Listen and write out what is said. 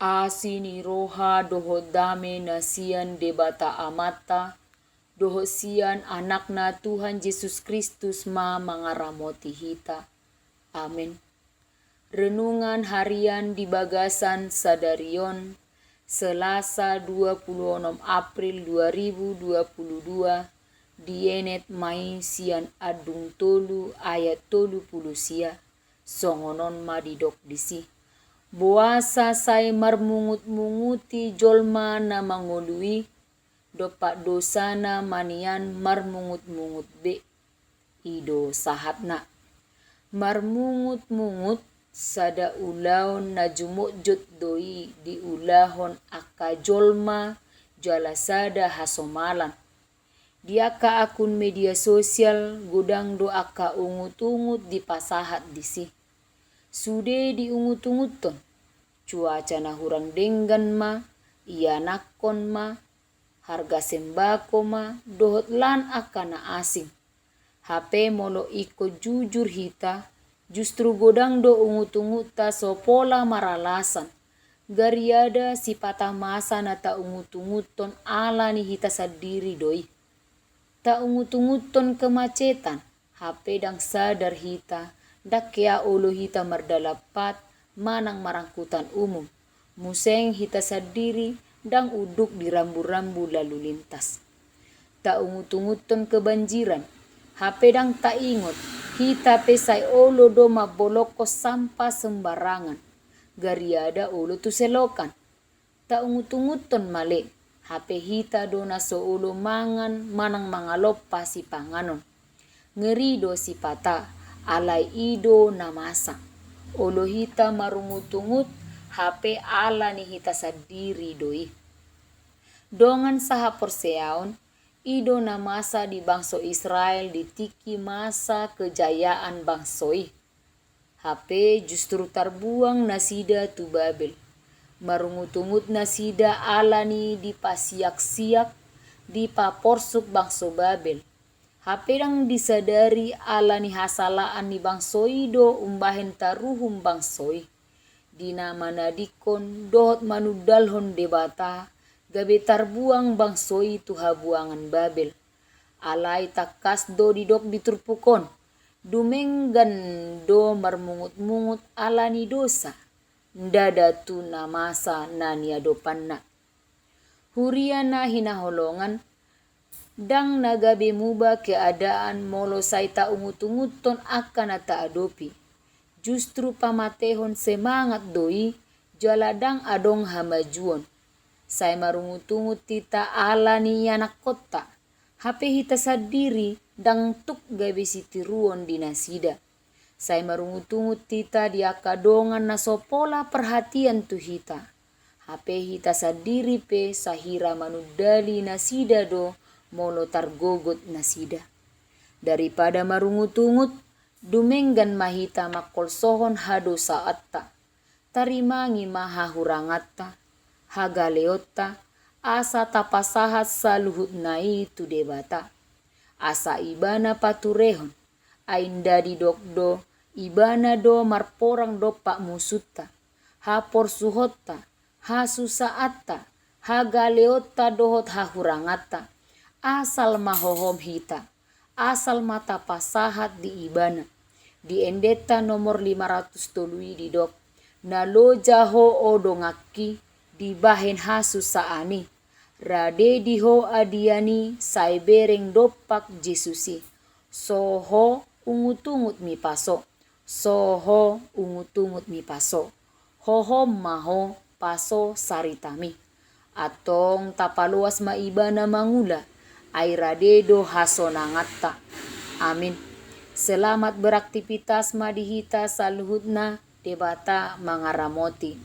Asini roha doho dame nasian debata amata, doho sian anakna Tuhan Yesus Kristus ma mangaramoti hita. Amin. Renungan harian di Bagasan Sadarion, Selasa 26 April 2022, dienet mai sian adung tolu ayat tolu puluh sia, songonon madidok disi. Boasa sai marmungut-munguti jolma na mangului, dopak dosana manian marmungut-mungut be. Ido sahatna. Marmungut-mungut sada ulaon na jumukjut doi di ulahon aka jolma jala sada hasomalan. Dia ka akun media sosial gudang do aka ungut-ungut di pasahat disi. Sude diungut-unguton, cuaca na hurang denggan ma, iya nakon ma, harga sembako ma, dohot lan akana asing. HP molo iko jujur hita, justru godang do ungut-unguta so pola maralasan. Gariada si patah masa na ta ungut-unguton ala ni hita sadiri doi. Ta ungut-unguton kemacetan, HP dang sadar hita, dakya olo hita mardalapat manang marangkutan umum. Museng hita sadiri dang uduk di rambu-rambu lalu lintas. Ta ungut-unguton kebanjiran. HP dang ta ingot. Hita pesai olo do maboloko sampah sembarangan. Gariada olo tu selokan. Ta ungut-unguton male. HP hita do na so olo mangan manang mangalopa si panganon. Ngeri do si pata. Alai ido namasa. Olo hita marungut-ungut, HP ala ni hita sadiri doi. Dongan saha porseaon, ido namasa di bangso Israel ditiki masa kejayaan bangsoi. HP justru terbuang nasida tu Babel. Marungut-ungut nasida ala ni di pasiak-siak, di paporsuk bangso Babel. HP dang disadari ala ni hasalaan ni bangsoi do umbahen taruhum bangsoi. Dina manadikon dohot manudalhon debata gabe tarbuang bangsoi tu habuangan Babel. Alai takas do didok diturpukon. Dumenggan do marmungut-mungut ala ni dosa. Ndada tu namasa nania dopanna. Huriana hinaholongan. Dang nagabe muba keadaan molo saita ungut-unguton akan ata adopi. Justru pamatehon semangat doi jaladang adong hamajuon. Sai marungut-ungut tita ala ni anak kota. HP hita sadiri dang tuk gabe sitiruon di nasida. Sai marungut-ungut tita dia kadongan na sopola perhatian tu hita. HP hita sadiri pe sahira manudali nasida do molo targogot nasida. Daripada marungut-ungut, dumenggan mahita makolsohon hado saatta. Tarimangi mahahurangatta, hagaleotta, asa tapasahat saluhut nai tu debata. Asa ibana paturehon, ainda didokdo, ibana do marporang do pak musutta. Hapor suhotta, hasusaatta, hagaleotta dohot hahurangatta. Asal mahohom hita, asal mata pasahat di ibana. Di endeta nomor 500 tului didok, naloja ho odo ngaki, di bahen hasu saani. Rade diho adiani, sai bereng dopak Jesusi. Soho ungut-ungut mi paso, soho ungut-ungut mi paso. Hohom maho paso saritami. Atong tapaluas maibana mangula. Airadedo hasonangatta. Amin. Selamat beraktivitas madihita saluhutna debata mangaramoti.